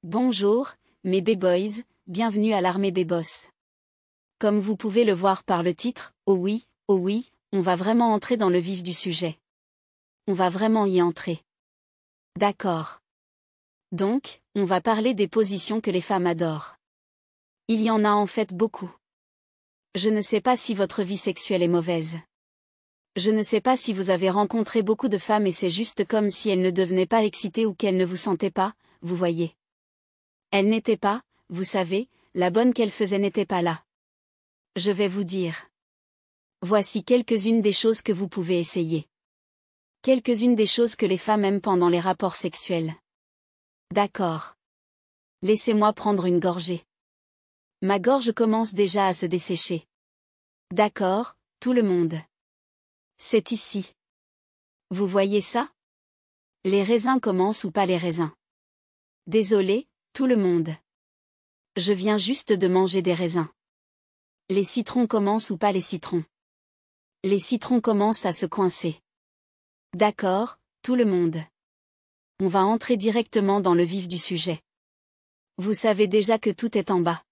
Bonjour, mes B-Boys, bienvenue à l'armée B-Boss. Comme vous pouvez le voir par le titre, oh oui, on va vraiment entrer dans le vif du sujet. On va vraiment y entrer. D'accord. Donc, on va parler des positions que les femmes adorent. Il y en a en fait beaucoup. Je ne sais pas si votre vie sexuelle est mauvaise. Je ne sais pas si vous avez rencontré beaucoup de femmes et c'est juste comme si elles ne devenaient pas excitées ou qu'elles ne vous sentaient pas, vous voyez. Elle n'était pas, vous savez, la bonne qu'elle faisait n'était pas là. Je vais vous dire. Voici quelques-unes des choses que vous pouvez essayer. Quelques-unes des choses que les femmes aiment pendant les rapports sexuels. D'accord. Laissez-moi prendre une gorgée. Ma gorge commence déjà à se dessécher. D'accord, tout le monde. C'est ici. Vous voyez ça? Les raisins commencent ou pas les raisins? Désolé, tout le monde. Je viens juste de manger des raisins. Les citrons commencent ou pas les citrons? Les citrons commencent à se coincer. D'accord, tout le monde. On va entrer directement dans le vif du sujet. Vous savez déjà que tout est en bas.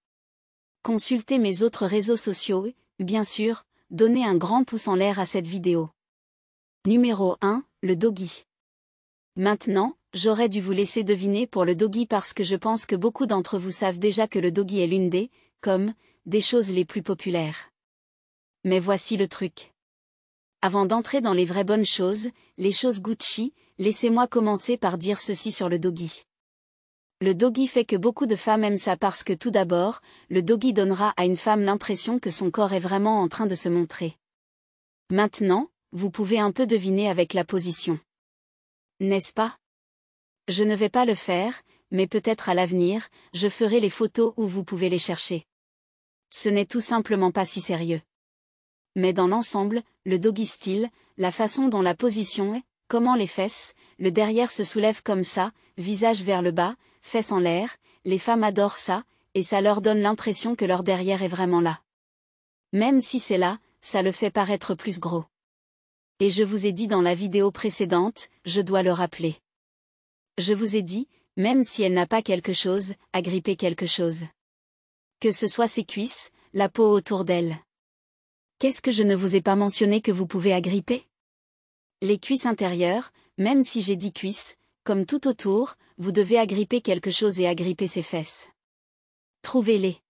Consultez mes autres réseaux sociaux et, bien sûr, donnez un grand pouce en l'air à cette vidéo. Numéro 1, le doggy. Maintenant, j'aurais dû vous laisser deviner pour le doggy parce que je pense que beaucoup d'entre vous savent déjà que le doggy est l'une des choses les plus populaires. Mais voici le truc. Avant d'entrer dans les vraies bonnes choses, les choses Gucci, laissez-moi commencer par dire ceci sur le doggy. Le doggy fait que beaucoup de femmes aiment ça parce que tout d'abord, le doggy donnera à une femme l'impression que son corps est vraiment en train de se montrer. Maintenant, vous pouvez un peu deviner avec la position. N'est-ce pas? Je ne vais pas le faire, mais peut-être à l'avenir, je ferai les photos où vous pouvez les chercher. Ce n'est tout simplement pas si sérieux. Mais dans l'ensemble, le doggy style, la façon dont la position est, comment les fesses, le derrière se soulève comme ça, visage vers le bas, fesses en l'air, les femmes adorent ça, et ça leur donne l'impression que leur derrière est vraiment là. Même si c'est là, ça le fait paraître plus gros. Et je vous ai dit dans la vidéo précédente, je dois le rappeler. Je vous ai dit, même si elle n'a pas quelque chose, agripper quelque chose. Que ce soit ses cuisses, la peau autour d'elle. Qu'est-ce que je ne vous ai pas mentionné que vous pouvez agripper? Les cuisses intérieures, même si j'ai dit cuisses, comme tout autour, vous devez agripper quelque chose et agripper ses fesses. Trouvez-les.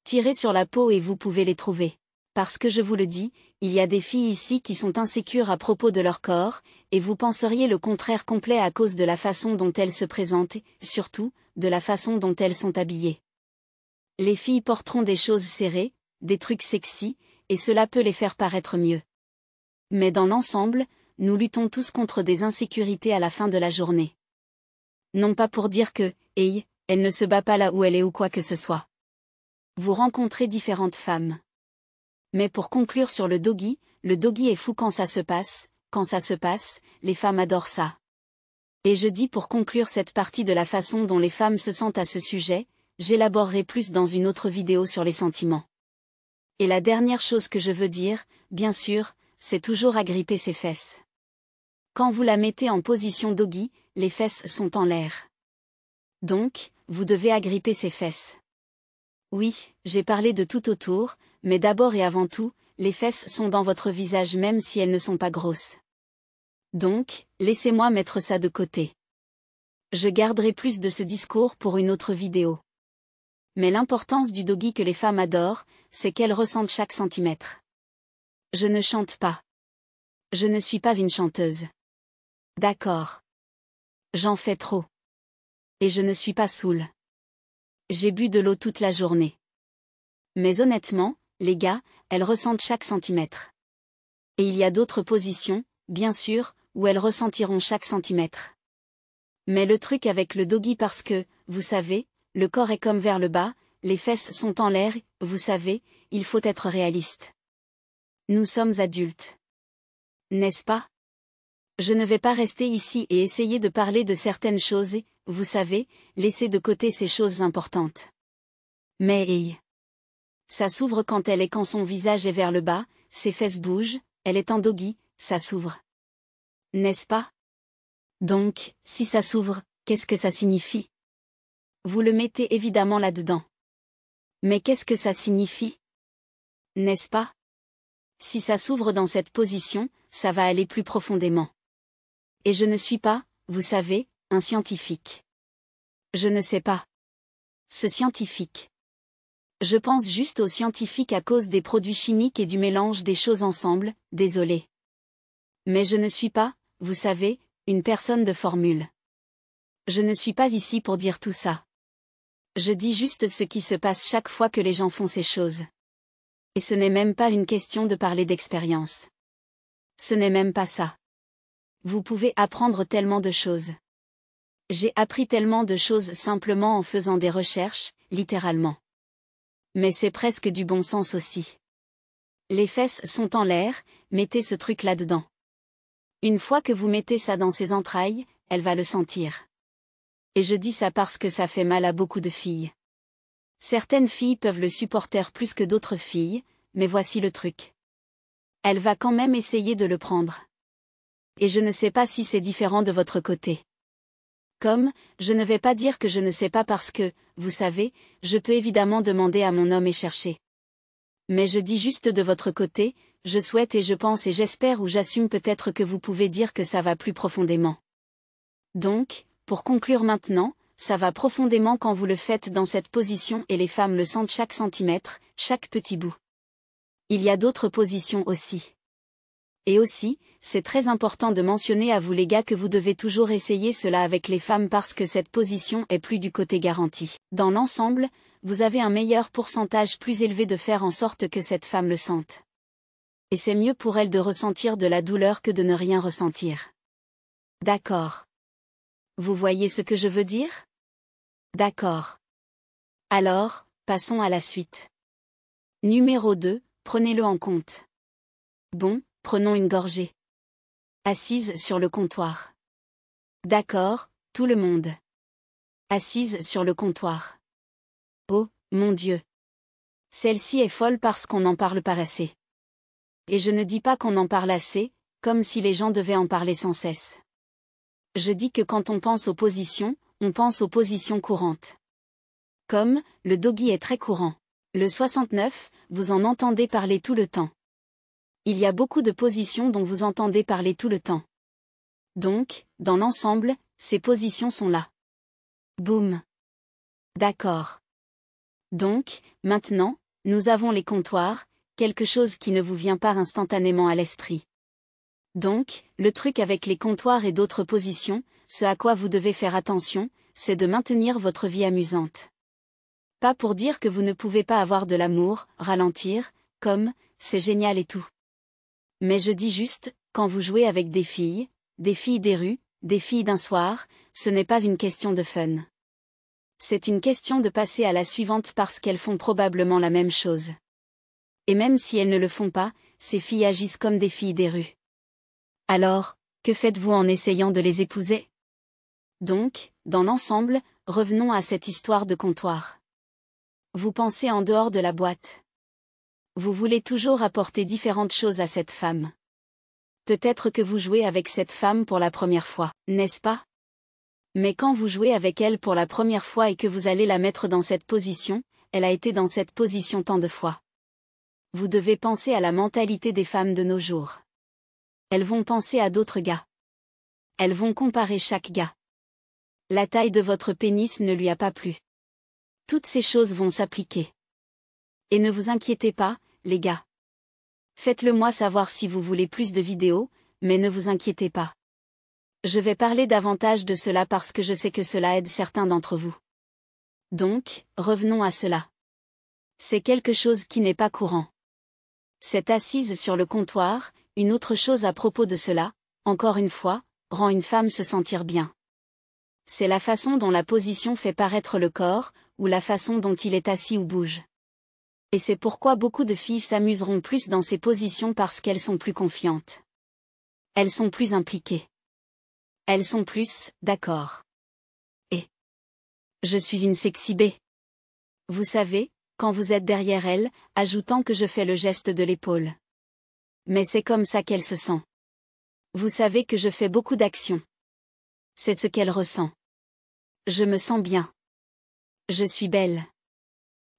Tirez sur la peau et vous pouvez les trouver. Parce que je vous le dis, il y a des filles ici qui sont insécures à propos de leur corps, et vous penseriez le contraire complet à cause de la façon dont elles se présentent et, surtout, de la façon dont elles sont habillées. Les filles porteront des choses serrées, des trucs sexy, et cela peut les faire paraître mieux. Mais dans l'ensemble, nous luttons tous contre des insécurités à la fin de la journée. Non pas pour dire que, hey, elle ne se bat pas là où elle est ou quoi que ce soit. Vous rencontrez différentes femmes. Mais pour conclure sur le doggy est fou quand ça se passe, les femmes adorent ça. Et je dis pour conclure cette partie de la façon dont les femmes se sentent à ce sujet, j'élaborerai plus dans une autre vidéo sur les sentiments. Et la dernière chose que je veux dire, bien sûr, c'est toujours agripper ses fesses. Quand vous la mettez en position doggy, les fesses sont en l'air. Donc, vous devez agripper ses fesses. Oui, j'ai parlé de tout autour, mais d'abord et avant tout, les fesses sont dans votre visage même si elles ne sont pas grosses. Donc, laissez-moi mettre ça de côté. Je garderai plus de ce discours pour une autre vidéo. Mais l'importance du doggy que les femmes adorent, c'est qu'elles ressentent chaque centimètre. Je ne chante pas. Je ne suis pas une chanteuse. D'accord. J'en fais trop. Et je ne suis pas saoule. J'ai bu de l'eau toute la journée. Mais honnêtement, les gars, elles ressentent chaque centimètre. Et il y a d'autres positions, bien sûr, où elles ressentiront chaque centimètre. Mais le truc avec le doggy parce que, vous savez, le corps est comme vers le bas, les fesses sont en l'air, vous savez, il faut être réaliste. Nous sommes adultes. N'est-ce pas? Je ne vais pas rester ici et essayer de parler de certaines choses et, vous savez, laisser de côté ces choses importantes. Mais hey. Ça s'ouvre quand elle est quand son visage est vers le bas, ses fesses bougent, elle est en doggy, ça s'ouvre. N'est-ce pas? Donc, si ça s'ouvre, qu'est-ce que ça signifie? Vous le mettez évidemment là-dedans. Mais qu'est-ce que ça signifie? N'est-ce pas? Si ça s'ouvre dans cette position, ça va aller plus profondément. Et je ne suis pas, vous savez, un scientifique. Je ne sais pas. Ce scientifique. Je pense juste aux scientifiques à cause des produits chimiques et du mélange des choses ensemble, désolé. Mais je ne suis pas, vous savez, une personne de formule. Je ne suis pas ici pour dire tout ça. Je dis juste ce qui se passe chaque fois que les gens font ces choses. Et ce n'est même pas une question de parler d'expérience. Ce n'est même pas ça. Vous pouvez apprendre tellement de choses. J'ai appris tellement de choses simplement en faisant des recherches, littéralement. Mais c'est presque du bon sens aussi. Les fesses sont en l'air, mettez ce truc là-dedans. Une fois que vous mettez ça dans ses entrailles, elle va le sentir. Et je dis ça parce que ça fait mal à beaucoup de filles. Certaines filles peuvent le supporter plus que d'autres filles, mais voici le truc. Elle va quand même essayer de le prendre. Et je ne sais pas si c'est différent de votre côté. Comme, je ne vais pas dire que je ne sais pas parce que, vous savez, je peux évidemment demander à mon homme et chercher. Mais je dis juste de votre côté, je souhaite et je pense et j'espère ou j'assume peut-être que vous pouvez dire que ça va plus profondément. Donc, pour conclure maintenant, ça va profondément quand vous le faites dans cette position et les femmes le sentent chaque centimètre, chaque petit bout. Il y a d'autres positions aussi. Et aussi, c'est très important de mentionner à vous les gars que vous devez toujours essayer cela avec les femmes parce que cette position est plus du côté garanti. Dans l'ensemble, vous avez un meilleur pourcentage plus élevé de faire en sorte que cette femme le sente. Et c'est mieux pour elle de ressentir de la douleur que de ne rien ressentir. D'accord. Vous voyez ce que je veux dire? D'accord. Alors, passons à la suite. Numéro 2, prenez-le en compte. Bon, prenons une gorgée. Assise sur le comptoir. D'accord, tout le monde. Assise sur le comptoir. Oh, mon Dieu. Celle-ci est folle parce qu'on n'en parle pas assez. Et je ne dis pas qu'on en parle assez, comme si les gens devaient en parler sans cesse. Je dis que quand on pense aux positions, on pense aux positions courantes. Comme, le doggy est très courant. Le 69, vous en entendez parler tout le temps. Il y a beaucoup de positions dont vous entendez parler tout le temps. Donc, dans l'ensemble, ces positions sont là. Boum. D'accord. Donc, maintenant, nous avons les comptoirs, quelque chose qui ne vous vient pas instantanément à l'esprit. Donc, le truc avec les comptoirs et d'autres positions, ce à quoi vous devez faire attention, c'est de maintenir votre vie amusante. Pas pour dire que vous ne pouvez pas avoir de l'amour, ralentir, comme, c'est génial et tout. Mais je dis juste, quand vous jouez avec des filles des rues, des filles d'un soir, ce n'est pas une question de fun. C'est une question de passer à la suivante parce qu'elles font probablement la même chose. Et même si elles ne le font pas, ces filles agissent comme des filles des rues. Alors, que faites-vous en essayant de les épouser? Donc, dans l'ensemble, revenons à cette histoire de comptoir. Vous pensez en dehors de la boîte. Vous voulez toujours apporter différentes choses à cette femme. Peut-être que vous jouez avec cette femme pour la première fois, n'est-ce pas? Mais quand vous jouez avec elle pour la première fois et que vous allez la mettre dans cette position, elle a été dans cette position tant de fois. Vous devez penser à la mentalité des femmes de nos jours. Elles vont penser à d'autres gars. Elles vont comparer chaque gars. La taille de votre pénis ne lui a pas plu. Toutes ces choses vont s'appliquer. Et ne vous inquiétez pas, les gars. Faites-le moi savoir si vous voulez plus de vidéos, mais ne vous inquiétez pas. Je vais parler davantage de cela parce que je sais que cela aide certains d'entre vous. Donc, revenons à cela. C'est quelque chose qui n'est pas courant. Cette assise sur le comptoir, une autre chose à propos de cela, encore une fois, rend une femme se sentir bien. C'est la façon dont la position fait paraître le corps, ou la façon dont il est assis ou bouge. Et c'est pourquoi beaucoup de filles s'amuseront plus dans ces positions parce qu'elles sont plus confiantes. Elles sont plus impliquées. Elles sont plus, d'accord. Et je suis une sexy B. Vous savez, quand vous êtes derrière elle, ajoutant que je fais le geste de l'épaule. Mais c'est comme ça qu'elle se sent. Vous savez que je fais beaucoup d'actions. C'est ce qu'elle ressent. Je me sens bien. Je suis belle.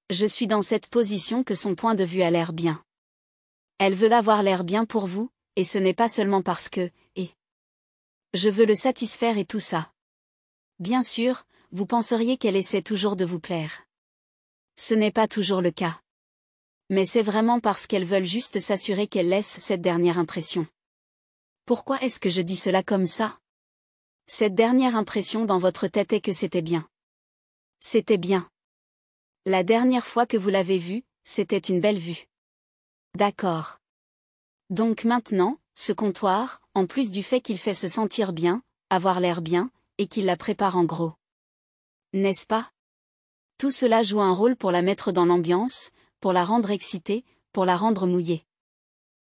Je suis dans cette position que son point de vue a l'air bien. Elle veut avoir l'air bien pour vous, et ce n'est pas seulement parce que, je veux le satisfaire et tout ça. Bien sûr, vous penseriez qu'elle essaie toujours de vous plaire. Ce n'est pas toujours le cas. Mais c'est vraiment parce qu'elles veulent juste s'assurer qu'elle laisse cette dernière impression. Pourquoi est-ce que je dis cela comme ça? Cette dernière impression dans votre tête est que c'était bien. C'était bien. La dernière fois que vous l'avez vue, c'était une belle vue. D'accord. Donc maintenant, ce comptoir, en plus du fait qu'il fait se sentir bien, avoir l'air bien, et qu'il la prépare en gros. N'est-ce pas? Tout cela joue un rôle pour la mettre dans l'ambiance, pour la rendre excitée, pour la rendre mouillée.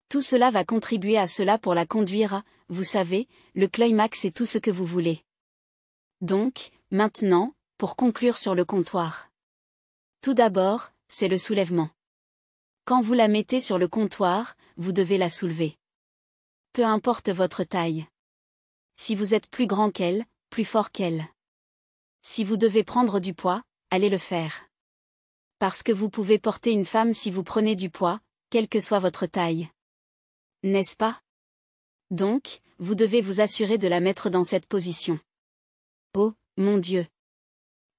Tout cela va contribuer à cela pour la conduire à, vous savez, le climax et tout ce que vous voulez. Donc, maintenant, pour conclure sur le comptoir. Tout d'abord, c'est le soulèvement. Quand vous la mettez sur le comptoir, vous devez la soulever. Peu importe votre taille. Si vous êtes plus grand qu'elle, plus fort qu'elle. Si vous devez prendre du poids, allez le faire. Parce que vous pouvez porter une femme si vous prenez du poids, quelle que soit votre taille. N'est-ce pas? Donc, vous devez vous assurer de la mettre dans cette position. Oh, mon Dieu!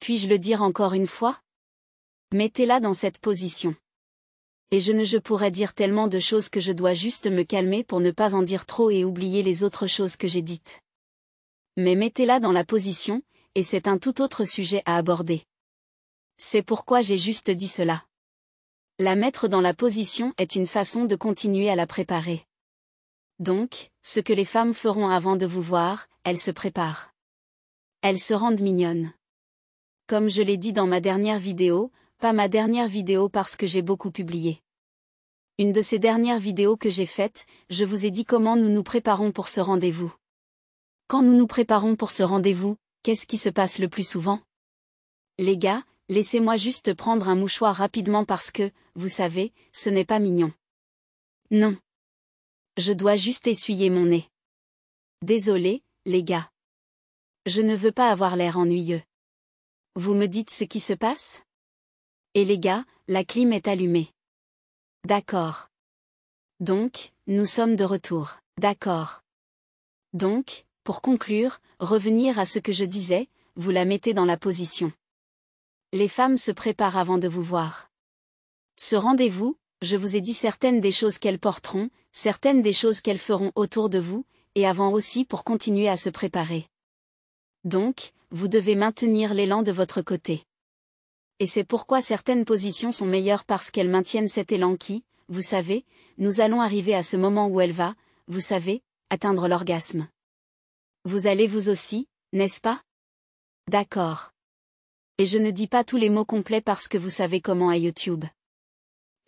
Puis-je le dire encore une fois? Mettez-la dans cette position. Et je pourrais dire tellement de choses que je dois juste me calmer pour ne pas en dire trop et oublier les autres choses que j'ai dites. Mais mettez-la dans la position, et c'est un tout autre sujet à aborder. C'est pourquoi j'ai juste dit cela. La mettre dans la position est une façon de continuer à la préparer. Donc, ce que les femmes feront avant de vous voir, elles se préparent. Elles se rendent mignonnes. Comme je l'ai dit dans ma dernière vidéo, pas ma dernière vidéo parce que j'ai beaucoup publié. Une de ces dernières vidéos que j'ai faites, je vous ai dit comment nous nous préparons pour ce rendez-vous. Quand nous nous préparons pour ce rendez-vous, qu'est-ce qui se passe le plus souvent? Les gars, laissez-moi juste prendre un mouchoir rapidement parce que, vous savez, ce n'est pas mignon. Non. Je dois juste essuyer mon nez. Désolé, les gars. Je ne veux pas avoir l'air ennuyeux. Vous me dites ce qui se passe? Et les gars, la clim est allumée. D'accord. Donc, nous sommes de retour. D'accord. Donc, pour conclure, revenir à ce que je disais, vous la mettez dans la position. Les femmes se préparent avant de vous voir. Ce rendez-vous, je vous ai dit certaines des choses qu'elles porteront, certaines des choses qu'elles feront autour de vous, et avant aussi pour continuer à se préparer. Donc, vous devez maintenir l'élan de votre côté. Et c'est pourquoi certaines positions sont meilleures parce qu'elles maintiennent cet élan qui, vous savez, nous allons arriver à ce moment où elle va, vous savez, atteindre l'orgasme. Vous allez vous aussi, n'est-ce pas? D'accord. Et je ne dis pas tous les mots complets parce que vous savez comment à YouTube.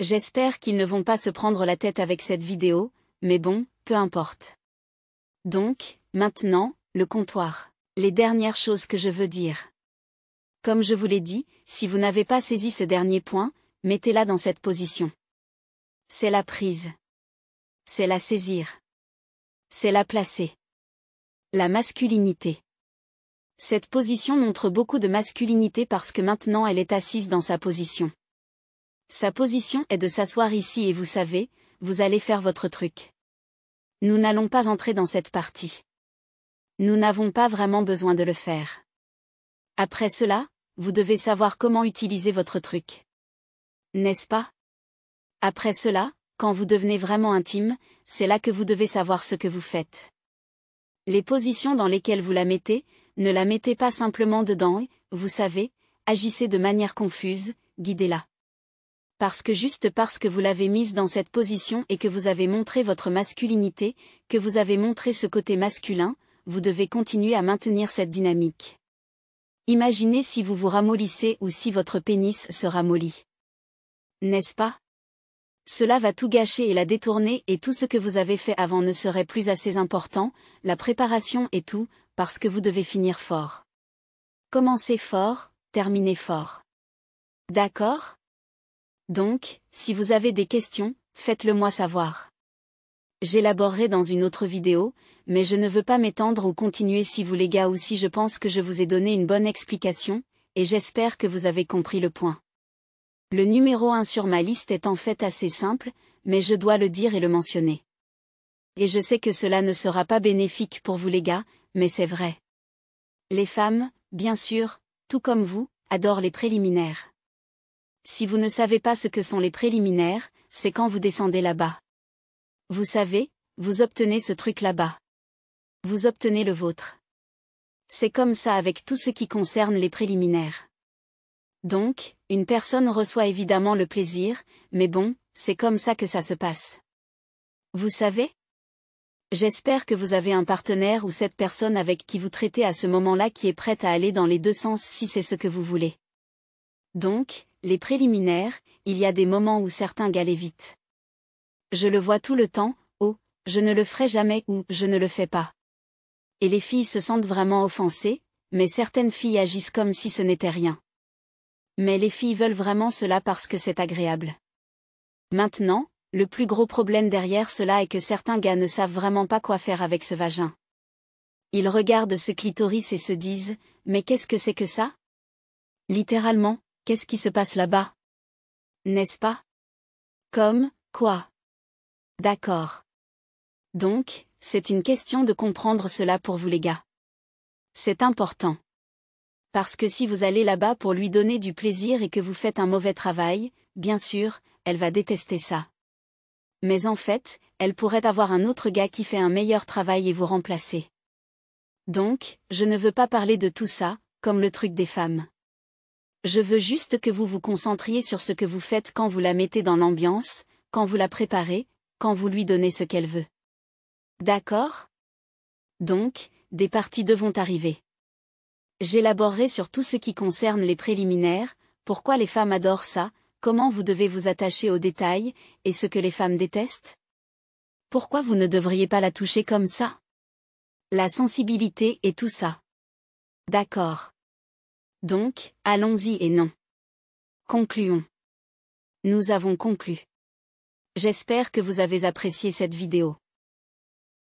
J'espère qu'ils ne vont pas se prendre la tête avec cette vidéo, mais bon, peu importe. Donc, maintenant, le comptoir. Les dernières choses que je veux dire. Comme je vous l'ai dit, si vous n'avez pas saisi ce dernier point, mettez-la dans cette position. C'est la prise. C'est la saisir. C'est la placer. La masculinité. Cette position montre beaucoup de masculinité parce que maintenant elle est assise dans sa position. Sa position est de s'asseoir ici et vous savez, vous allez faire votre truc. Nous n'allons pas entrer dans cette partie. Nous n'avons pas vraiment besoin de le faire. Après cela, vous devez savoir comment utiliser votre truc. N'est-ce pas? Après cela, quand vous devenez vraiment intime, c'est là que vous devez savoir ce que vous faites. Les positions dans lesquelles vous la mettez, ne la mettez pas simplement dedans et, vous savez, agissez de manière confuse, guidez-la. Parce que vous l'avez mise dans cette position et que vous avez montré votre masculinité, que vous avez montré ce côté masculin, vous devez continuer à maintenir cette dynamique. Imaginez si vous vous ramollissez ou si votre pénis se ramollit. N'est-ce pas? Cela va tout gâcher et la détourner et tout ce que vous avez fait avant ne serait plus assez important, la préparation et tout, parce que vous devez finir fort. Commencez fort, terminez fort. D'accord? Donc, si vous avez des questions, faites-le moi savoir. J'élaborerai dans une autre vidéo, mais je ne veux pas m'étendre ou continuer si vous les gars ou si je pense que je vous ai donné une bonne explication, et j'espère que vous avez compris le point. Le numéro 1 sur ma liste est en fait assez simple, mais je dois le dire et le mentionner. Et je sais que cela ne sera pas bénéfique pour vous les gars, mais c'est vrai. Les femmes, bien sûr, tout comme vous, adorent les préliminaires. Si vous ne savez pas ce que sont les préliminaires, c'est quand vous descendez là-bas. Vous savez, vous obtenez ce truc là-bas. Vous obtenez le vôtre. C'est comme ça avec tout ce qui concerne les préliminaires. Donc, une personne reçoit évidemment le plaisir, mais bon, c'est comme ça que ça se passe. Vous savez? J'espère que vous avez un partenaire ou cette personne avec qui vous traitez à ce moment-là qui est prête à aller dans les deux sens si c'est ce que vous voulez. Donc, les préliminaires, il y a des moments où certains galaient vite. Je le vois tout le temps, oh, je ne le ferai jamais ou je ne le fais pas. Et les filles se sentent vraiment offensées, mais certaines filles agissent comme si ce n'était rien. Mais les filles veulent vraiment cela parce que c'est agréable. Maintenant, le plus gros problème derrière cela est que certains gars ne savent vraiment pas quoi faire avec ce vagin. Ils regardent ce clitoris et se disent, mais qu'est-ce que c'est que ça? Littéralement, qu'est-ce qui se passe là-bas? N'est-ce pas? Comme, quoi? D'accord. Donc, c'est une question de comprendre cela pour vous les gars. C'est important. Parce que si vous allez là-bas pour lui donner du plaisir et que vous faites un mauvais travail, bien sûr, elle va détester ça. Mais en fait, elle pourrait avoir un autre gars qui fait un meilleur travail et vous remplacer. Donc, je ne veux pas parler de tout ça, comme le truc des femmes. Je veux juste que vous vous concentriez sur ce que vous faites quand vous la mettez dans l'ambiance, quand vous la préparez, quand vous lui donnez ce qu'elle veut. D'accord? Donc, des parties 2 vont arriver. J'élaborerai sur tout ce qui concerne les préliminaires, pourquoi les femmes adorent ça, comment vous devez vous attacher aux détails, et ce que les femmes détestent. Pourquoi vous ne devriez pas la toucher comme ça? La sensibilité et tout ça. D'accord. Donc, allons-y et non. Concluons. Nous avons conclu. J'espère que vous avez apprécié cette vidéo.